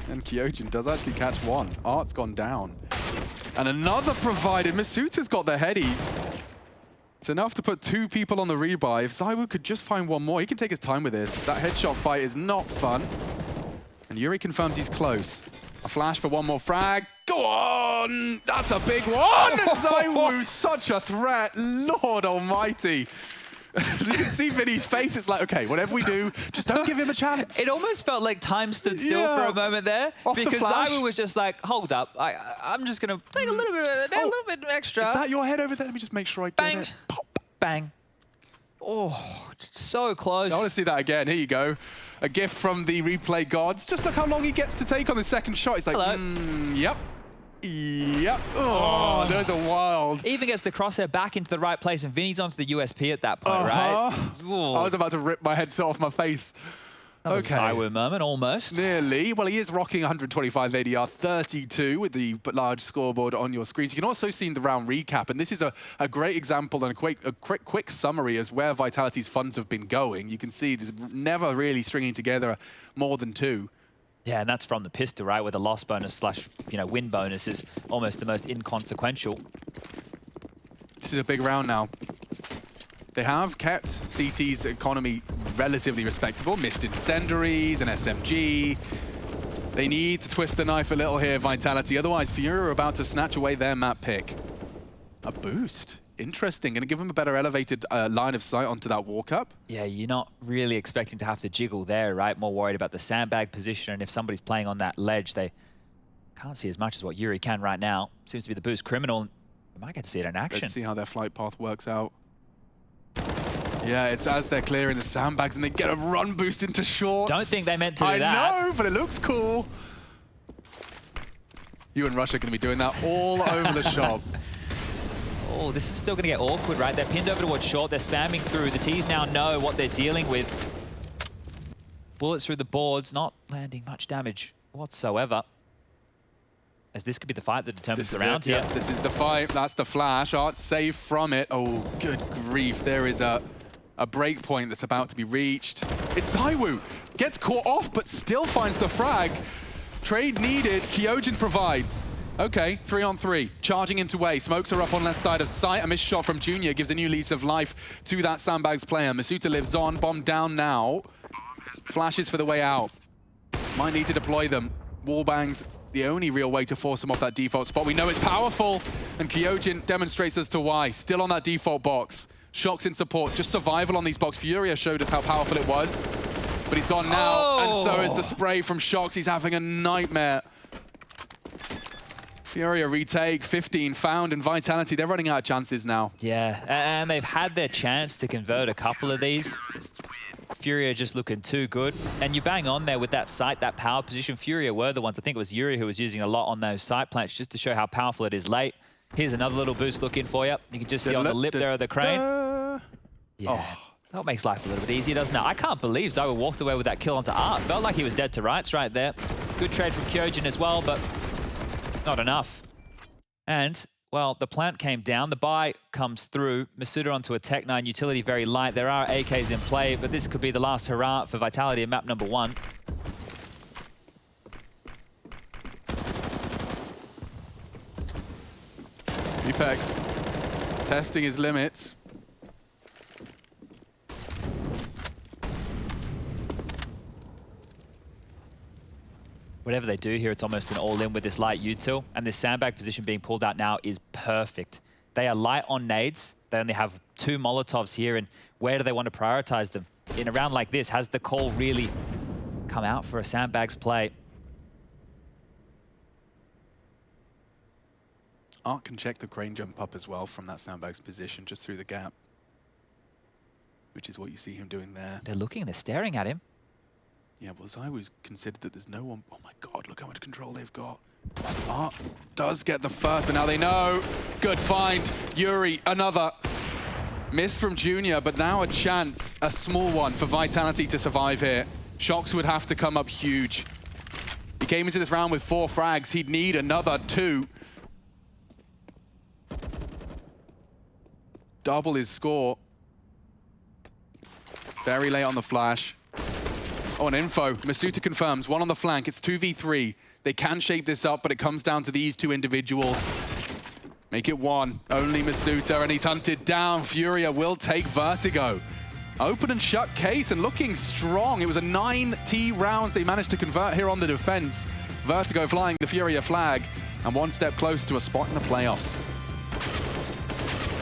S2: And Kyojin does actually catch one. Art's gone down. And another provided. Masuta's got the headies. It's enough to put 2 people on the rebuy. If ZywOo could just find one more, he can take his time with this. That headshot fight is not fun. And Yuri confirms he's close. A flash for one more frag. Go on! That's a big one! ZywOo, such a threat. Lord almighty. You can see Vinny's face. It's like, okay, whatever we do, just don't give him a chance.
S1: It almost felt like time stood still for a moment there. Because ZywOo was just like, hold up, I'm just going to take a little bit extra.
S2: Is that your head over there? Let me just make sure I get it.
S1: Pop, bang. Oh, so close.
S2: I want to see that again. Here you go. A gift from the replay gods. Just look how long he gets to take on the second shot. He's like, yep. Yep. Oh, those are wild.
S1: Even gets the crosshair back into the right place, and Vinny's onto the USP at that point, right?
S2: I was about to rip my headset off my face.
S1: Okay. ZywOo moment, almost.
S2: Nearly. Well, he is rocking 125 ADR, 32 with the large scoreboard on your screens. You can also see the round recap, and this is a great example and a quick summary as where Vitality's funds have been going. You can see there's never really stringing together more than 2.
S1: Yeah, and that's from the pistol, right? Where the loss bonus / win bonus is almost the most inconsequential.
S2: This is a big round now. They have kept CT's economy relatively respectable. Missed incendiaries, an SMG. They need to twist the knife a little here, Vitality. Otherwise, FURIA are about to snatch away their map pick. A boost. Interesting. Going to give them a better elevated line of sight onto that walk-up.
S1: Yeah, you're not really expecting to have to jiggle there, right? More worried about the sandbag position, and if somebody's playing on that ledge, they can't see as much as what Yuri can right now. Seems to be the boost criminal. We might get to see it in action.
S2: Let's see how their flight path works out. Yeah, it's as they're clearing the sandbags and they get a run boost into shorts.
S1: Don't think they meant to do that.
S2: I know, but it looks cool. You and Rush are going to be doing that all over the shop.
S1: Oh, this is still going to get awkward, right? They're pinned over towards short. They're spamming through. The T's now know what they're dealing with. Bullets through the boards, not landing much damage whatsoever. As this could be the fight that determines the round here.
S2: Yeah, this is the fight. That's the flash. Art's safe from it. Oh, good grief. There is a break point that's about to be reached. It's ZywOo. Gets caught off, but still finds the frag. Trade needed. Kyojin provides. Okay, 3-on-3. Charging into A. Smokes are up on left side of sight. A missed shot from Junior gives a new lease of life to that sandbags player. Masuta lives on. Bomb down now. Flashes for the way out. Might need to deploy them. Wallbangs, the only real way to force them off that default spot. We know it's powerful, and Kyojin demonstrates as to why. Still on that default box. Shocks in support. Just survival on these box. FURIA showed us how powerful it was. But he's gone now, and so is the spray from Shocks. He's having a nightmare. FURIA retake, 15 found, and Vitality, they're running out of chances now.
S1: Yeah, and they've had their chance to convert a couple of these. FURIA just looking too good. And you bang on there with that sight, that power position. FURIA were the ones, I think it was Yuri who was using a lot on those sight plants just to show how powerful it is late. Here's another little boost looking for you. You can just see on the lip there of the crane. Yeah. That makes life a little bit easier, doesn't it? I can't believe ZywOo walked away with that kill onto Art. Felt like he was dead to rights right there. Good trade from Kyojin as well, but not enough. And, well, the plant came down. The buy comes through. Masuta onto a Tech-9 utility, very light. There are AKs in play, but this could be the last hurrah for Vitality in map number 1.
S2: Apex. testing his limits.
S1: Whatever they do here, it's almost an all-in with this light util, and this sandbag position being pulled out now is perfect. They are light on nades. They only have 2 Molotovs here, and where do they want to prioritize them? In a round like this, has the call really come out for a sandbags play?
S2: Art can check the crane jump up as well from that sandbags position, just through the gap, which is what you see him doing there.
S1: They're looking, they're staring at him.
S2: Yeah, well, as I always considered that there's no one. Oh my God, look how much control they've got. Art does get the first, but now they know. Good find. Yuri, another. Miss from Junior, but now a chance, a small one for Vitality to survive here. Shox would have to come up huge. He came into this round with 4 frags. He'd need another 2. Double his score. Very late on the flash. Oh, an info. Masuta confirms. 1 on the flank. It's 2v3. They can shape this up, but it comes down to these 2 individuals. Make it 1. Only Masuta, and he's hunted down. FURIA will take Vertigo. Open and shut case, and looking strong. It was a 9T rounds they managed to convert here on the defense. Vertigo flying the FURIA flag, and 1 step closer to a spot in the playoffs.